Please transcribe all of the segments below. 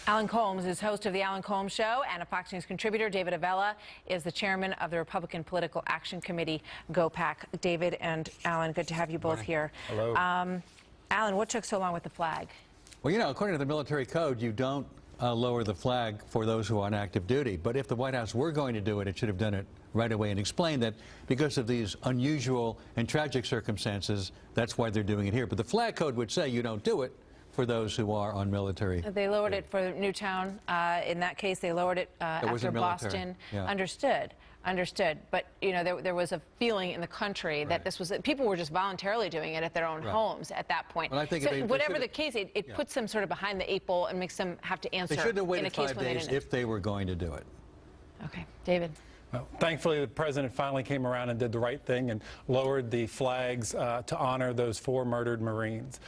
Alan Colmes is host of The Alan Colmes Show, and a Fox News contributor. David Avella is the chairman of the Republican Political Action Committee, GOPAC. David and Alan, good to have you both here. Hello. Alan, what took so long with the flag? Well, you know, according to the military code, you don't lower the flag for those who are on active duty. But if the White House were going to do it, it should have done it right away and explained that because of these unusual and tragic circumstances, that's why they're doing it here. But the flag code would say you don't do it for those who are on military. They lowered it for Newtown. In that case, they lowered it after Boston. Yeah. Understood. But, you know, there was a feeling in the country that this was, people were just voluntarily doing it at their own homes at that point. Well, I think so whatever the case, it puts them sort of behind the 8 ball and makes them have to answer they shouldn't have waited in a case 5 when days if they were going to do it. Okay. David. Well, thankfully, the president finally came around and did the right thing and lowered the flags to honor those 4 murdered Marines.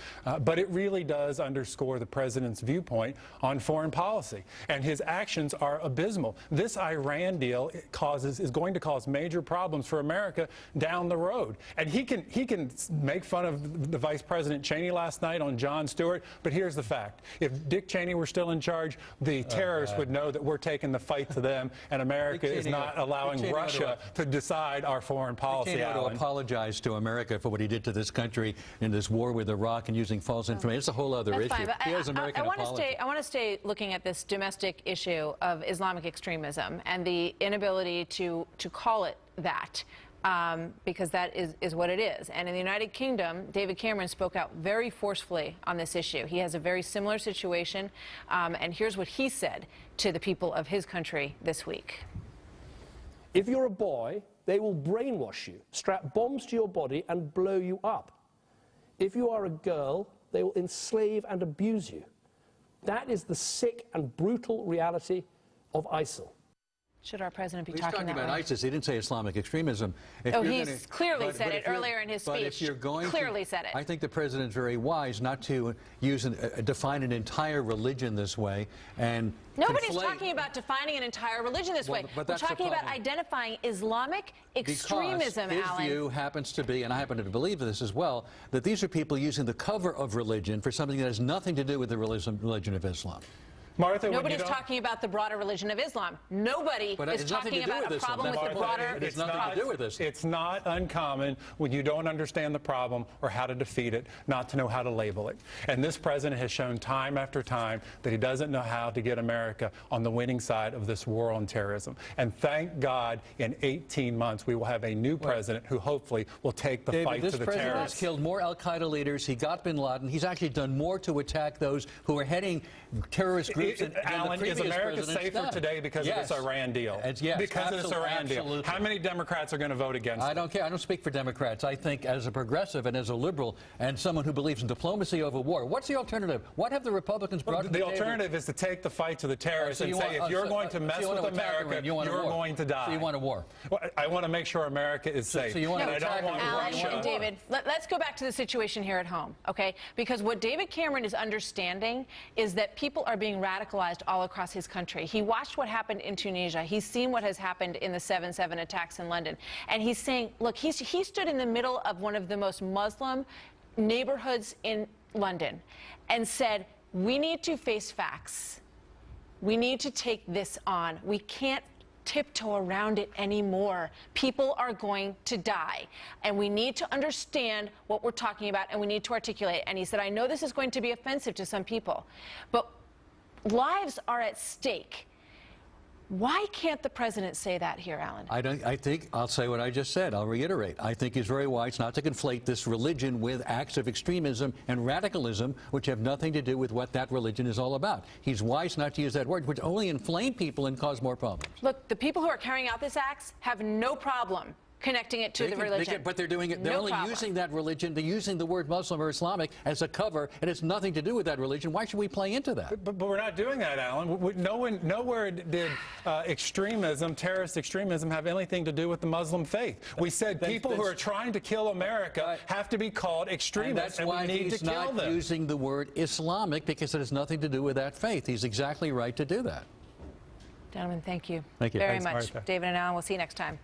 But it really does underscore the president's viewpoint on foreign policy, and his actions are abysmal. This Iran deal is going to cause major problems for America down the road. And he can make fun of the Vice President Cheney last night on Jon Stewart, but here's the fact. If Dick Cheney were still in charge, the terrorists would know that we're taking the fight to them, and America is not allowing Russia to decide our foreign policy. He ought to apologize to America for what he did to this country in this war with Iraq and using false information. It's a whole other issue. Fine, but he owes American apology. I want to stay looking at this domestic issue of Islamic extremism and the inability to call it that. Because that is what it is. And in the United Kingdom, David Cameron spoke out very forcefully on this issue. He has a very similar situation, and here's what he said to the people of his country this week. If you're a boy, they will brainwash you, strap bombs to your body and blow you up. If you are a girl, they will enslave and abuse you. That is the sick and brutal reality of ISIL. Should our president be He's talking about way? ISIS. He didn't say Islamic extremism. He's clearly said it earlier in his speech. But if you're going clearly said it. I think the president's very wise not to define an entire religion this way and nobody's talking about defining an entire religion this way. We're talking about identifying Islamic extremism, because Alan. his view happens to be, and I happen to believe this as well, that these are people using the cover of religion for something that has nothing to do with the religion of Islam. Martha, nobody's talking about the broader religion of Islam. Nobody is talking about a problem with the broader. It's nothing to do with this. It's not uncommon when you don't understand the problem or how to defeat it, not to know how to label it. And this president has shown time after time that he doesn't know how to get America on the winning side of this war on terrorism. And thank God, in 18 months, we will have a new president who hopefully will take the fight to the terrorists. This president has killed more al-Qaeda leaders. He got bin Laden. He's actually done more to attack those who are heading terrorist groups. Alan, is America safer today because of this Iran deal? Because of this Iran deal. How many Democrats are going to vote against it? I don't care. I don't speak for Democrats. I think as a progressive and as a liberal and someone who believes in diplomacy over war, what's the alternative? What have the Republicans brought to the table? The alternative is to take the fight to the terrorists and say, if you're going to mess with America, you're going to die. So you want a war? Well, I want to make sure America is safe. So you want I don't want Russia. And David, let's go back to the situation here at home, okay? Because what David Cameron is understanding is that people are being radicalized all across his country. He watched what happened in Tunisia. He's seen what has happened in the 7/7 attacks in London. And he's saying, look, he stood in the middle of one of the most Muslim neighborhoods in London and said, we need to face facts. We need to take this on. We can't tiptoe around it anymore. People are going to die, and we need to understand what we're talking about, and we need to articulate. And he said, I know this is going to be offensive to some people, but lives are at stake. Why can't the president say that here, Alan? I think I'll say what I just said. I'll reiterate. I think he's very wise not to conflate this religion with acts of extremism and radicalism, which have nothing to do with what that religion is all about. He's wise not to use that word, which only inflame people and cause more problems. Look, the people who are carrying out this acts have no problem connecting it to the religion. But they're doing it. They're only using that religion. They're using the word Muslim or Islamic as a cover, and it's nothing to do with that religion. Why should we play into that? But we're not doing that, Alan. Nowhere did extremism, terrorist extremism, have anything to do with the Muslim faith. We said people who are trying to kill America have to be called extremists, and we need to kill them. That's why he's not using the word Islamic, because it has nothing to do with that faith. He's exactly right to do that. Gentlemen, thank you. Thank you. Very Thanks, much. Martha. David and Alan, we'll see you next time.